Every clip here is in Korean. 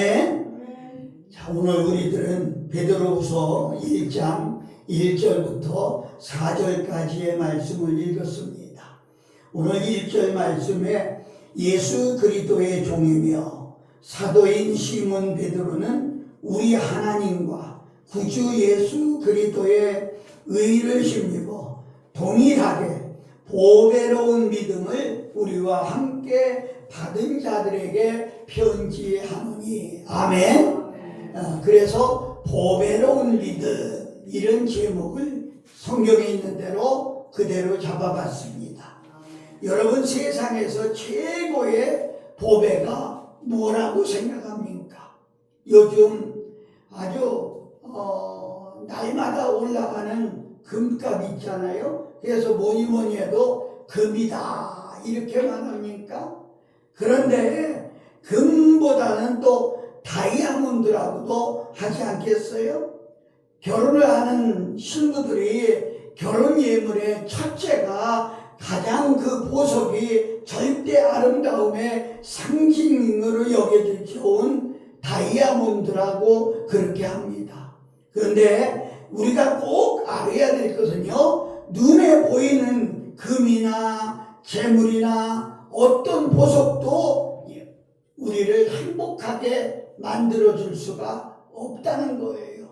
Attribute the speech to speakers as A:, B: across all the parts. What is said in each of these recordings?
A: 아멘. 자, 오늘 우리들은 베드로후서 1장 1절부터 4절까지의 말씀을 읽었습니다. 오늘 1절 말씀에 예수 그리스도의 종이며 사도인 시몬 베드로는 우리 하나님과 구주 예수 그리스도의 의를 힘입어 동일하게 보배로운 믿음을 우리와 함께 받은 자들에게 편지하노니. 아멘. 그래서 보배로운 믿음, 이런 제목을 성경에 있는 대로 그대로 잡아봤습니다. 여러분, 세상에서 최고의 보배가 뭐라고 생각합니까? 요즘 아주 날마다 올라가는 금값 있잖아요. 그래서 뭐니 해도 금이다 이렇게 말합니까? 그런데 금보다는 또 다이아몬드라고도 하지 않겠어요? 결혼을 하는 신부들이 결혼 예물의 첫째가 가장 그 보석이 절대 아름다움의 상징으로 여겨질 좋은 다이아몬드라고 그렇게 합니다. 그런데 우리가 꼭 알아야 될 것은요, 눈에 보이는 금이나 재물이나 어떤 보석도 우리를 행복하게 만들어줄 수가 없다는 거예요.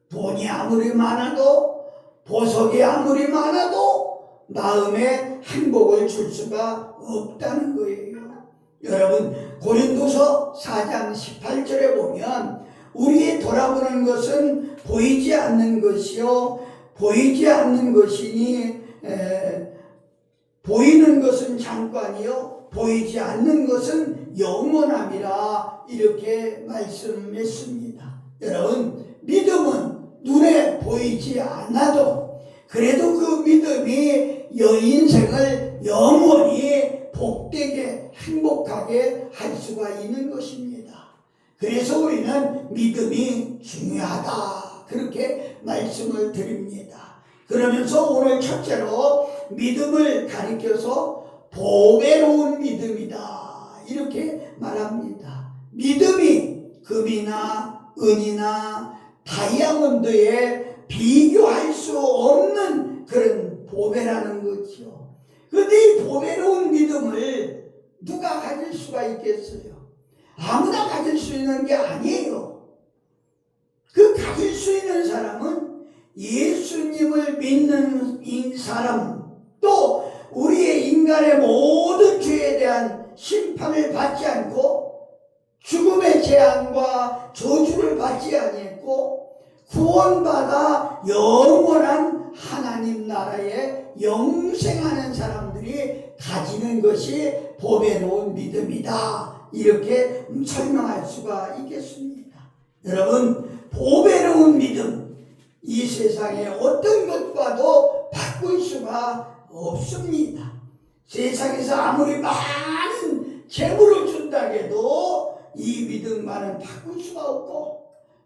A: 돈이 아무리 많아도, 보석이 아무리 많아도 마음에 행복을 줄 수가 없다는 거예요. 여러분, 고린도서 4장 18절에 보면 우리의 돌아보는 것은 보이지 않는 것이요 보이지 않는 것이니 보이는 것은 잠깐이요 보이지 않는 것은 영원함이라 이렇게 말씀했습니다. 여러분, 믿음은 눈에 보이지 않아도 그래도 그 믿음이 인생을 영원히 복되게 행복하게 할 수가 있는 것입니다. 그래서 우리는 믿음이 중요하다 그렇게 말씀을 드립니다. 그러면서 오늘 첫째로 믿음을 가리켜서 보배로운 믿음이다 이렇게 말합니다. 믿음이 금이나 은이나 다이아몬드에 비교할 수 없는 그런 보배라는 거죠. 그런데 이 보배로운 믿음을 누가 가질 수가 있겠어요? 아무나 가질 수 있는 게 아니에요. 그 가질 수 있는 사람은 예수님을 믿는 이 사람, 또 우리의 인간의 모든 죄에 대한 심판을 받지 않고 죽음의 재앙과 저주를 받지 아니했고 구원받아 영원한 하나님 나라에 영생하는 사람들이 가지는 것이 보배로운 믿음이다 이렇게 설명할 수가 있겠습니다. 여러분, 보배로운 믿음, 이 세상에 어떤 것과도 바꿀 수가 없습니다. 세상에서 아무리 많은 재물을 준다고 해도 이 믿음과는 바꿀 수가 없고,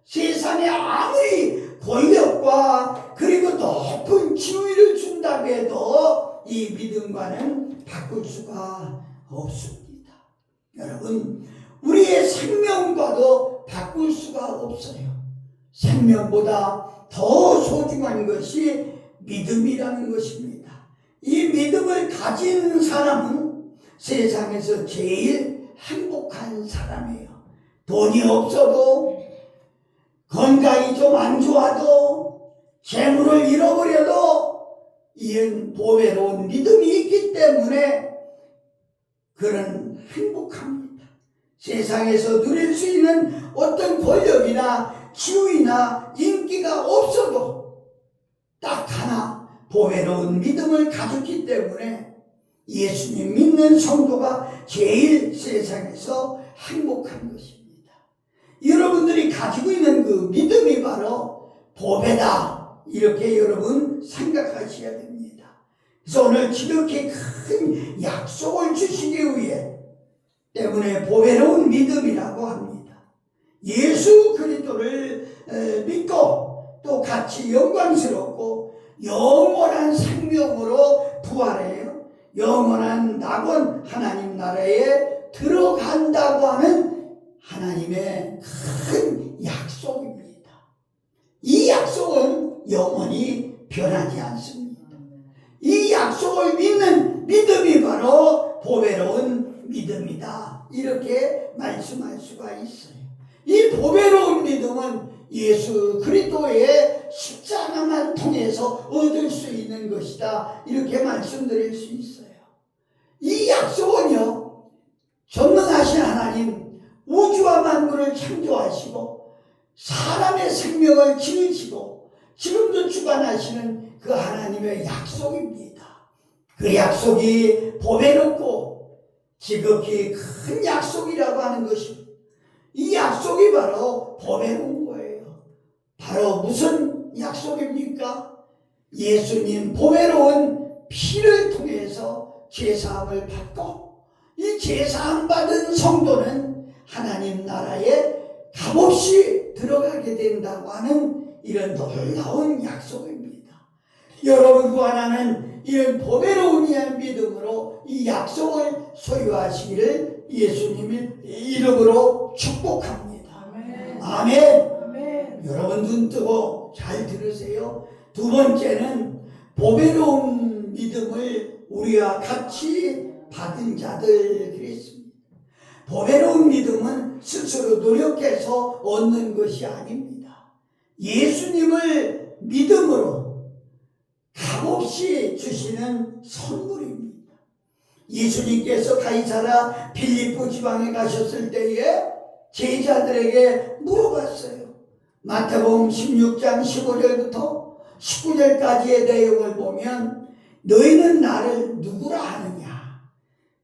A: 세상에 아무리 권력과 그리고 높은 지위를 준다고 해도 이 믿음과는 바꿀 수가 없습니다. 여러분, 우리의 생명과도 바꿀 수가 없어요. 생명보다 더 소중한 것이 믿음이라는 것입니다. 이 믿음을 가진 사람은 세상에서 제일 행복한 사람이에요. 돈이 없어도, 건강이 좀 안 좋아도, 재물을 잃어버려도 이런 보배로운 믿음이 있기 때문에 그런 행복합니다. 세상에서 누릴 수 있는 어떤 권력이나 지위나 인기가 없어도 딱 하나 보배로운 믿음을 가졌기 때문에 예수님 믿는 성도가 제일 세상에서 행복한 것입니다. 여러분들이 가지고 있는 그 믿음이 바로 보배다 이렇게 여러분 생각하셔야 됩니다. 그래서 오늘 이렇게 큰 약속을 주시기 위해 때문에 보배로운 믿음이라고 합니다. 예수 그리스도를 믿고 또 같이 영광스럽고 영원한 생명으로 부활해요. 영원한 낙원 하나님 나라에 들어간다고 하는 하나님의 큰 약속입니다. 이 약속은 영원히 변하지 않습니다. 이 약속을 믿는 믿음이 바로 보배로운 믿음이다. 이렇게 말씀할 수가 있어요. 이 보배로운 믿음은 예수 그리스도의 십자가만 통해서 얻을 수 있는 것이다. 이렇게 말씀드릴 수 있어요. 이 약속은요, 전능하신 하나님, 우주와 만물을 창조하시고 사람의 생명을 지으시고 지금도 주관하시는 그 하나님의 약속입니다. 그 약속이 보배롭고 지극히 큰 약속이라고 하는 것입니다. 이 약속이 바로 보배로운 거예요. 바로 무슨 약속입니까? 예수님 보배로운 피를 통해서 제사함을 받고 이 제사함 받은 성도는 하나님 나라에 값없이 들어가게 된다고 하는 이런 놀라운 약속입니다. 여러분과 나는 이런 보배로운 믿음으로 이 약속을 소유하시기를 예수님의 이름으로 축복합니다.
B: 아멘.
A: 아멘.
B: 아멘.
A: 여러분 눈 뜨고 잘 들으세요. 두 번째는 보배로운 믿음을 우리와 같이 받은 자들 그랬습니다. 보배로운 믿음은 스스로 노력해서 얻는 것이 아닙니다. 예수님을 믿음으로 값없이 주시는 선물입니다. 예수님께서 가이사라 빌립보 지방에 가셨을 때에 제자들에게 물어봤어요. 마태복음 16장 15절부터 19절까지의 내용을 보면 너희는 나를 누구라 하느냐?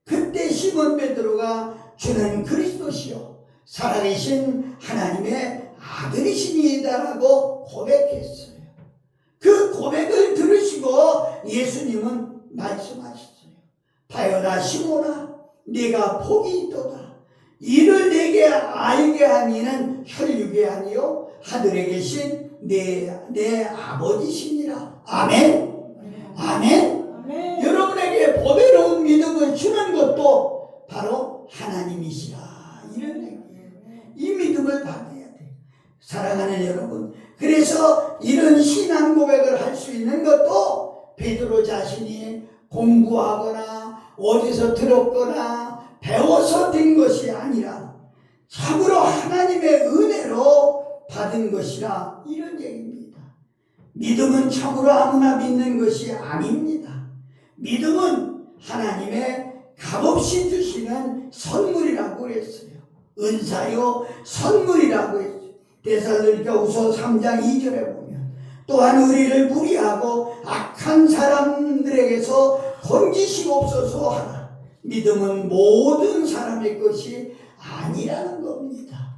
A: 그때 시몬 베드로가 주는 그리스도시요 살아계신 하나님의 아들이시니이다라고 고백했어요. 그 고백을 들으시고 예수님은 말씀하셨어요. 바요나 시몬아 네가 복이 있도다. 이를 내게 알게 한 이는 혈육이 아니요 하늘에 계신 내 아버지시니라. 아멘. 아멘.
B: 아멘.
A: 여러분에게 보배로운 믿음을 주는 것도 바로 하나님이시라. 이런 얘기예요. 이 믿음을 받아야 돼. 사랑하는 여러분, 그래서 이런 신앙 고백을 할 수 있는 것도 베드로 자신이 공부하거나 어디서 들었거나 배워서 된 것이 아니라 참으로 하나님의 은혜로 받은 것이라 이런 얘기입니다. 믿음은 참으로 아무나 믿는 것이 아닙니다. 믿음은 하나님의 값없이 주시는 선물이라고 했어요. 은사요 선물이라고 했어요. 데살로니가후서 3장 2절에 보면 또한 우리를 무리하고 악한 사람들에게서 건지시옵소서 하라. 믿음은 모든 사람의 것이 아니라는 겁니다.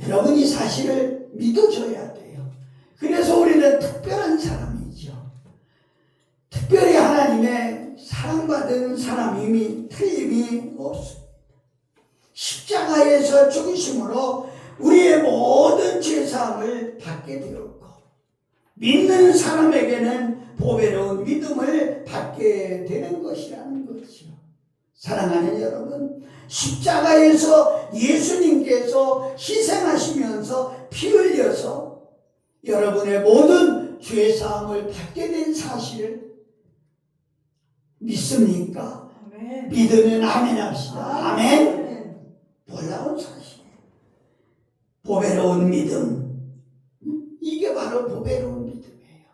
A: 여러분 이 사실을 믿어줘야 돼요. 그래서 우리는 특별한 사람이죠. 특별히 하나님의 사랑받은 사람임이 틀림이 없습니다. 십자가에서 죽으심으로 우리의 모든 죄사함을 받게 되었고 믿는 사람에게는 보배로운 믿음을 받게 되는 것이라는 것이죠. 사랑하는 여러분, 십자가에서 예수님께서 희생하시면서 피 흘려서 여러분의 모든 죄사함을 받게 된 사실을 믿습니까?
B: 아멘.
A: 믿으면 아멘 합시다. 아멘. 놀라운 사실이에요. 보배로운 믿음, 이게 바로 보배로운 믿음이에요.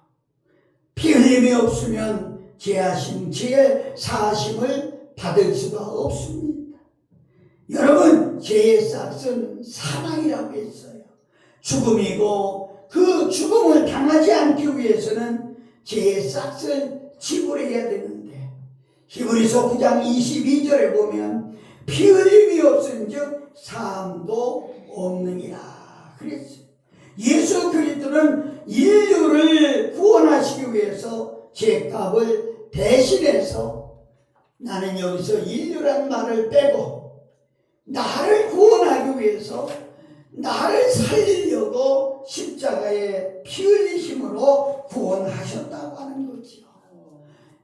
A: 피 흘림이 없으면 죄하심, 죄 사하심을 받을 수가 없습니다. 여러분, 죄의 싹은 사망이라고 했어요. 죽음이고 그 죽음을 당하지 않기 위해서는 죄의 싹을 지불해야 되는데 히브리서 9장 22절에 보면 피 흘림이 없은즉 사함도 없느니라 그랬어요. 예수 그리스도는 인류를 구원하시기 위해서 죄값을 대신해서 나는 여기서 인류란 말을 빼고 나를 구원하기 위해서 나를 살리려고 십자가에 피 흘리심으로 구원하셨다고 하는 거죠.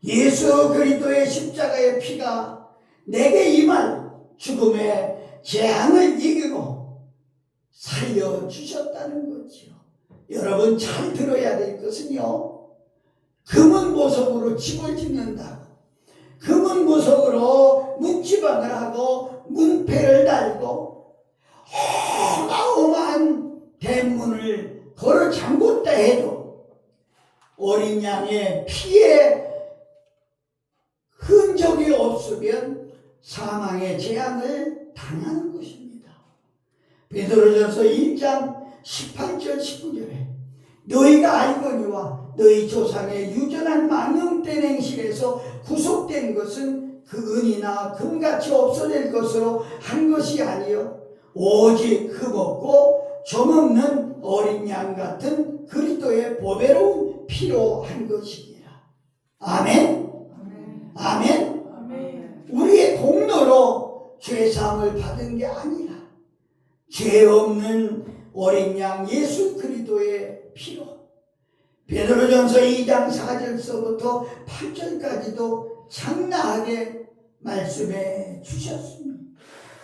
A: 예수 그리스도의 십자가의 피가 내게 임할 죽음의 재앙을 이기고 살려주셨다는 거지요. 여러분 잘 들어야 될 것은요, 금은 보석으로 집을 짓는다고, 금은 보석으로 문지방을 하고 문패를 달고 어마어마한 대문을 걸어 잠궜다 해도 어린 양의 피에 흔적이 없으면 사망의 재앙을 당하는 것입니다. 베드로전서 1장 18절 19절에 너희가 알거니와 너희 조상의 유전한 망령된 행실에서 구속된 것은 그 은이나 금같이 없어질 것으로 한 것이 아니요 오직 흠없고 점없는 어린 양 같은 그리스도의 보배로운 피로 한 것이니라. 아멘. 아멘. 아멘. 우리의 공로로 죄사함을 받은 게 아니라 죄 없는 어린 양 예수 그리스도의 피로, 베드로전서 2장 4절서부터 8절까지도 장나하게 말씀해 주셨습니다.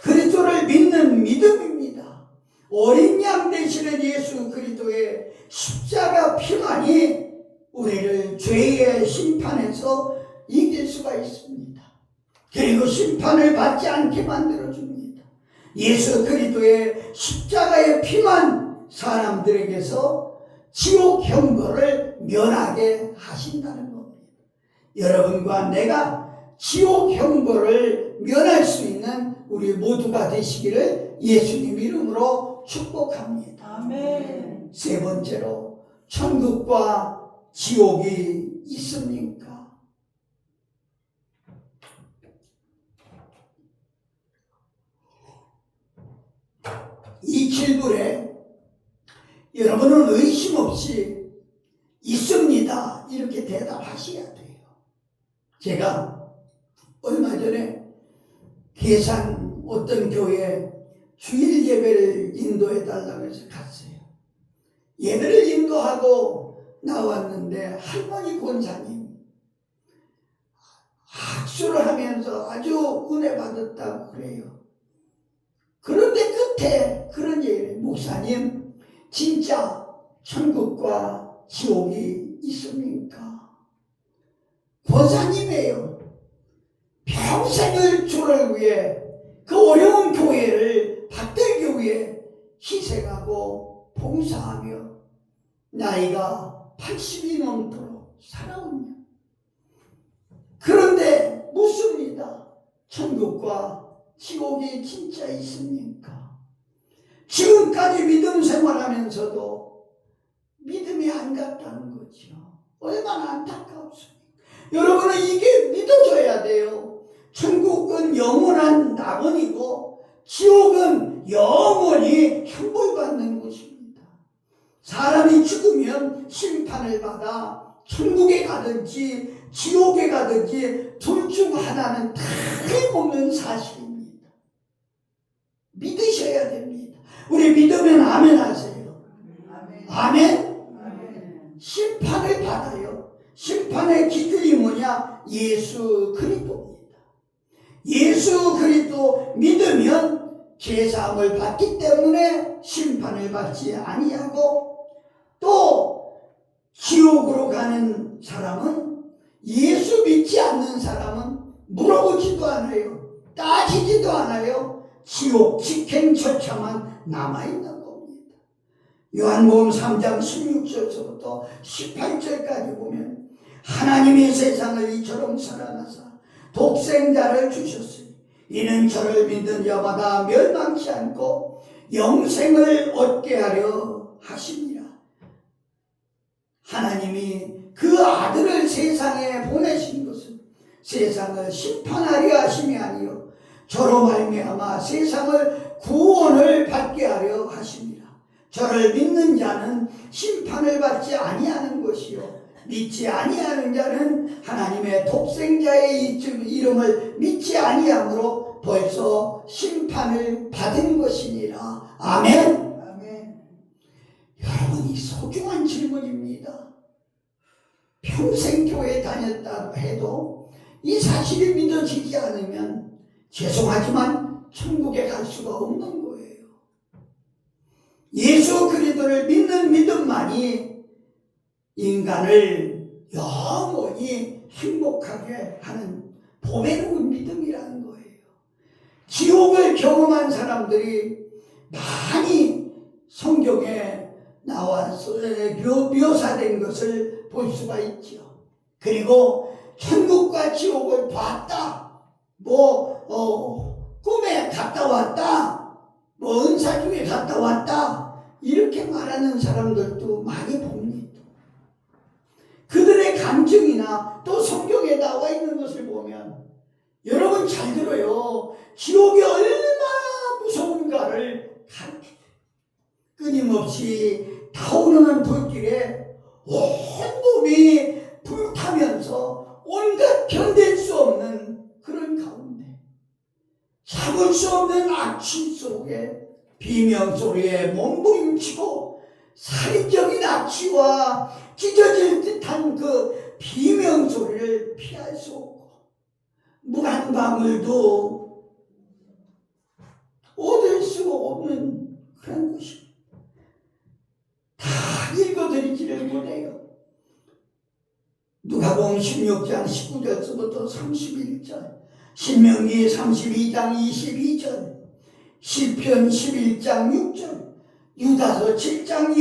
A: 그리스도를 믿는 믿음입니다. 어린 양 되시는 예수 그리스도의 십자가 피만이 우리를 죄의 심판에서 이길 수가 있습니다. 그리고 심판을 받지 않게 만들어줍니다. 예수 그리스도의 십자가의 피만 사람들에게서 지옥 형벌을 면하게 하신다는 겁니다. 여러분과 내가 지옥 형벌을 면할 수 있는 우리 모두가 되시기를 예수님 이름으로 축복합니다.
B: 아멘.
A: 세 번째로, 천국과 지옥이 있습니까? 이 질문에 여러분은 의심 없이 있습니다 이렇게 대답하셔야 돼요. 제가 얼마 전에 계산 어떤 교회에 주일 예배를 인도해 달라고 해서 갔어요. 예배를 인도하고 나왔는데 할머니 권사님 악수를 하면서 아주 은혜 받았다고 그래요. 그런데 끝에 그런 얘기를 해요. 목사님, 진짜 천국과 지옥이 있습니까? 권사님이에요. 평생을 주를 위해 그 어려운 교회를 박대교회에 희생하고 봉사하며 나이가 80이 넘도록 살아오며, 그런데 묻습니다. 천국과 지옥이 진짜 있습니까? 지금까지 믿음 생활하면서도 믿음이 안 갔다는 거죠. 얼마나 안타깝습니까? 여러분은 이게 믿어져야 돼요. 천국은 영원한 낙원이고 지옥은 영원히 형벌받는 곳입니다. 사람이 죽으면 심판을 받아 천국에 가든지 지옥에 가든지 둘 중 하나는 틀림없는 사실입니다. 믿으셔야 됩니다. 우리 믿으면 아멘 하세요. 아멘. 아멘. 심판을 받아요. 심판의 기준이 뭐냐? 예수 그리스도입니다. 예수 그리스도 믿으면 죄사함을 받기 때문에 심판을 받지 아니하고, 또 지옥으로 가는 사람은, 예수 믿지 않는 사람은 물어보지도 않아요. 따지지도 않아요. 지옥 직행처차만 남아있는 겁니다. 요한복음 3장 16절부터 18절까지 보면 하나님이 세상을 이처럼 사랑하사 독생자를 주셨으니 이는 저를 믿는 자마다 멸망치 않고 영생을 얻게 하려 하심이라. 하나님이 그 아들을 세상에 보내신 것은 세상을 심판하려 하심이 아니요 저로 말미암아 세상을 구원을 받게 하려 하심이라. 저를 믿는 자는 심판을 받지 아니하는 것이요 믿지 아니하는 자는 하나님의 독생자의 이름을 믿지 아니함으로 벌써 심판을 받은 것이니라. 아멘. 아멘. 여러분, 이 소중한 질문입니다. 평생 교회 다녔다 해도 이 사실이 믿어지지 않으면 죄송하지만 천국에 갈 수가 없는 거예요. 예수 그리스도를 믿는 믿음만이 인간을 영원히 행복하게 하는 보배로운 믿음이라는 거예요. 지옥을 경험한 사람들이 많이 성경에 나와서 묘사된 것을 볼 수가 있죠. 그리고 천국과 지옥을 봤다, 꿈에 갔다 왔다, 은사 중에 갔다 왔다, 이렇게 말하는 사람들도 많이 봅니다. 그들의 감정이나 또 성경에 나와 있는 것을 보면 여러분 잘 들어요. 지옥이 얼마나 무서운가를 가르쳐요. 끊임없이 타오르는 불길에 온몸이 불타면서 온갖 견딜 수 없는 그런 가운데 참을 수 없는 악취 속에 비명소리에 몸부림치고 살인적인 악취와 찢어질 듯한 그 비명소리를 피할 수 없고 물 한 방울도 얻을 수 없는 그런 곳입니다. 다 읽어드리지를 못해요. 누가복음 16장 19절부터 31절, 신명기 32장 22절, 시편 11장 6절, 유다서 7절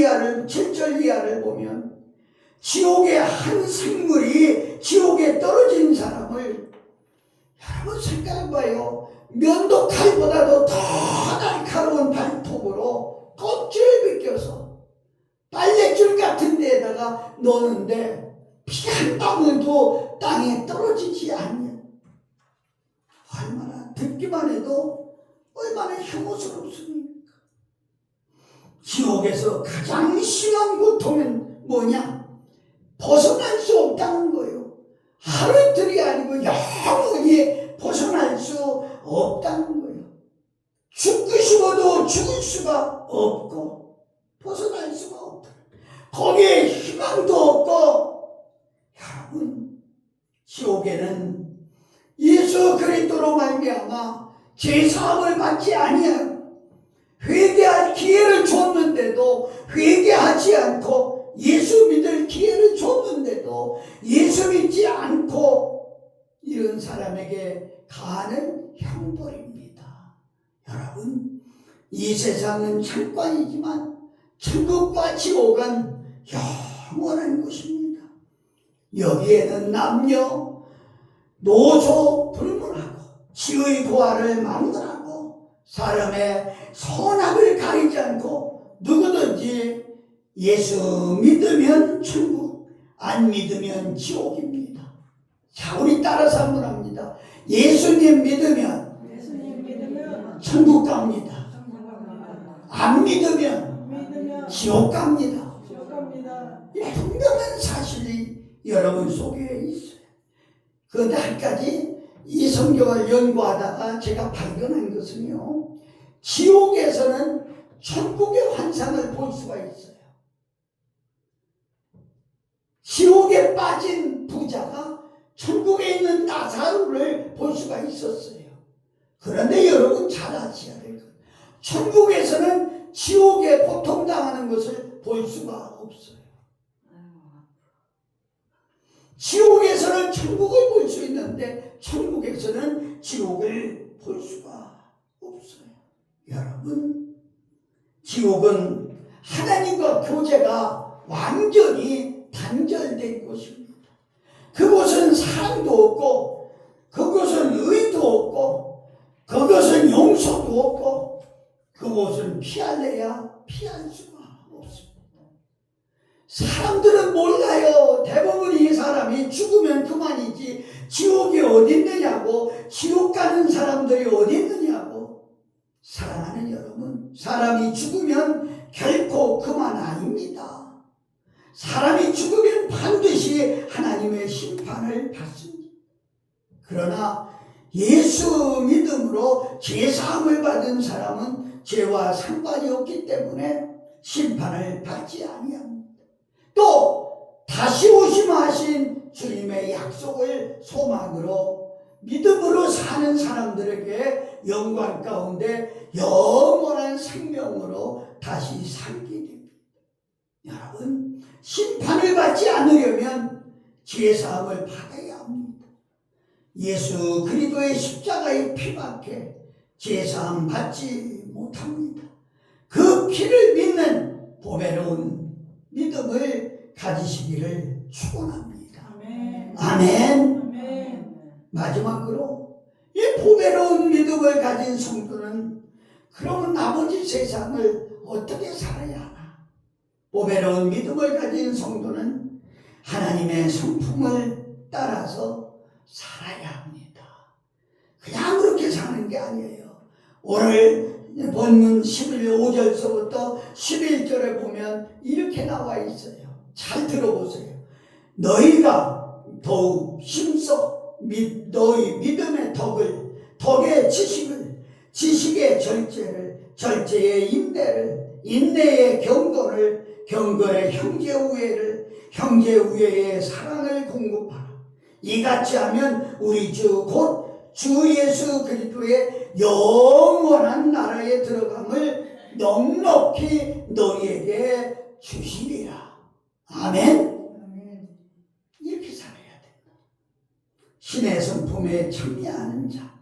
A: 이하를 보면 지옥의 한 생물이 지옥에 떨어진 사람을 여러분 생각해봐요. 면도칼보다도 더 날카로운 발톱으로 껍질을 벗겨서 빨래줄 같은 데에다가 넣는데 피 한 방울도 땅에 떨어지지 않냐. 얼마나 듣기만 해도 얼마나 혐오스럽습니까? 지옥에서 가장 심한 고통은 뭐냐? 벗어날 수 없다는 거예요. 하루 이틀이 아니고 영원히 벗어날 수 없다는 거예요. 죽고 싶어도 죽을 수가 없고 벗어날 수가 없다. 거기에 희망도 없고. 여러분, 지옥에는 예수 그리스도로 말미암아 죄사함을 받지 아니하고 회개할 기회를 줬는데도 회개하지 않고 예수 믿을 기회를 줬는데도 예수 믿지 않고 이런 사람에게 가하는 형벌입니다. 여러분, 이 세상은 잠깐이지만 천국과 지옥은 영원한 곳입니다. 여기에는 남녀, 노소 불문하고 지의 보화를 막론하고 사람의 선악을 가리지 않고 누구든지 예수 믿으면 천국, 안 믿으면 지옥입니다. 자, 우리 따라서 한번 합니다. 예수님 믿으면 천국 갑니다. 안 믿으면 지옥 갑니다. 이 분명한 사실이 여러분 속에 있어요. 그 날까지 이 성경을 연구하다가 제가 발견한 것은요, 지옥에서는 천국의 환상을 볼 수가 있어요. 지옥에 빠진 부자가 천국에 있는 나사로를 볼 수가 있었어요. 그런데 여러분 잘 아셔야 될 거예요. 천국에서는 지옥에 고통당하는 것을 볼 수가 없어요. 지옥에서는 천국을 볼 수 있는데 천국에서는 지옥을 볼 수가 없어요. 여러분, 지옥은 하나님과 교제가 완전히 단절된 곳입니다. 그곳은 사랑도 없고 그곳은 의도 없고 그곳은 용서도 없고 그곳은 피할래야 피할 수가 없습니다. 사람들은 몰라요. 대부분 이 사람이 죽으면 그만이지 지옥이 어디 있느냐고, 지옥 가는 사람들이 어디 있느냐고. 사랑하는 여러분, 사람이 죽으면 결코 그만 아닙니다. 사람이 죽으면 반드시 하나님의 심판을 받습니다. 그러나 예수 믿음으로 죄사함을 받은 사람은 죄와 상관이 없기 때문에 심판을 받지 아니합니다. 또 다시 오심하신 주님의 약속을 소망으로 믿음으로 사는 사람들에게 영광 가운데 영원한 생명으로 다시 살게 됩니다. 여러분, 심판을 받지 않으려면 죄사함을 받아야 합니다. 예수 그리스도의 십자가의 피밖에 죄사함 받지 못합니다. 그 피를 믿는 보배로운 믿음을 가지시기를 축원합니다.
B: 아멘.
A: 아멘.
B: 아멘.
A: 마지막으로 이 보배로운 믿음을 가진 성도는 그러면 나머지 세상을 어떻게 살아야 하나? 보배로운 믿음을 가진 성도는 하나님의 성품을 따라서 살아야 합니다. 그냥 그렇게 사는 게 아니에요. 오늘 본문 5절서부터 11절에 보면 이렇게 나와 있어요. 잘 들어보세요. 너희가 더욱 힘써 너희 믿음의 덕의 지식을, 지식의 절제를, 절제의 인내를, 인내의 경건을, 경건의 형제 우애를, 형제 우애의 사랑을 공급하라. 이같이 하면 우리 주 곧 주 예수 그리스도의 영원한 나라에 들어감을 넉넉히 너희에게 주시리라. 아멘. 이렇게 살아야 된다. 신의 성품에 참여하는 자,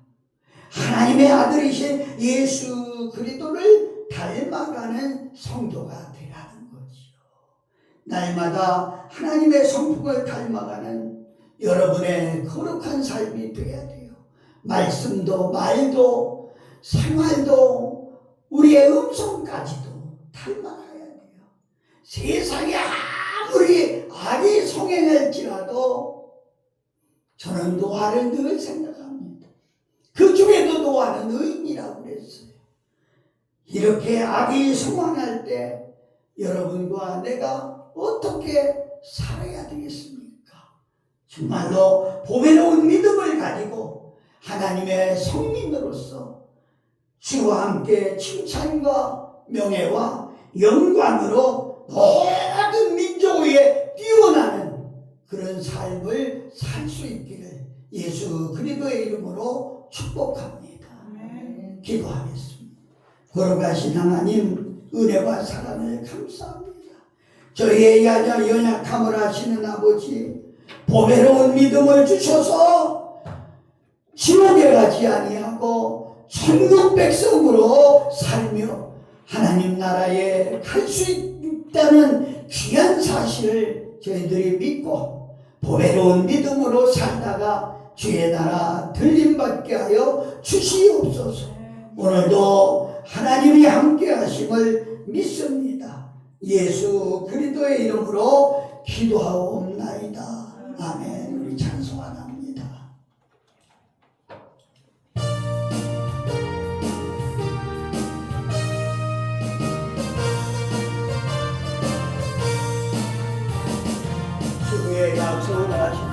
A: 하나님의 아들이신 예수 그리스도를 닮아가는 성도가 되라는 거지요. 날마다 하나님의 성품을 닮아가는 여러분의 거룩한 삶이 되어야 돼요. 말씀도 말도 생활도 우리의 음성까지도 닮아가야 돼요. 세상에 아무리 악이 성행할지라도 저는 노아를 늘 생각합니다. 그 중에도 노아는 의인이라고 그랬어요. 이렇게 악이 성행할 때 여러분과 내가 어떻게 살아야 되겠습니까? 정말로 보배로운 믿음을 가지고 하나님의 성민으로서 주와 함께 칭찬과 명예와 영광으로 모든 민족 위에 뛰어나는 그런 삶을 살 수 있기를 예수 그리스도의 이름으로 축복합니다.
B: 아멘.
A: 기도하겠습니다. 걸어가신 하나님 은혜와 사랑을 감사합니다. 저희의 연약함을 아시는 아버지, 보배로운 믿음을 주셔서 지옥에 가지 아니하고 천국 백성으로 살며 하나님 나라에 갈 수 있다는 귀한 사실을 저희들이 믿고 보배로운 믿음으로 살다가 주의 나라 들림받게 하여 주시옵소서. 오늘도 하나님이 함께 하심을 믿습니다. 예수 그리스도의 이름으로 기도하옵나이다. 아멘. 우리 찬송합니다. 주의 약속을 하시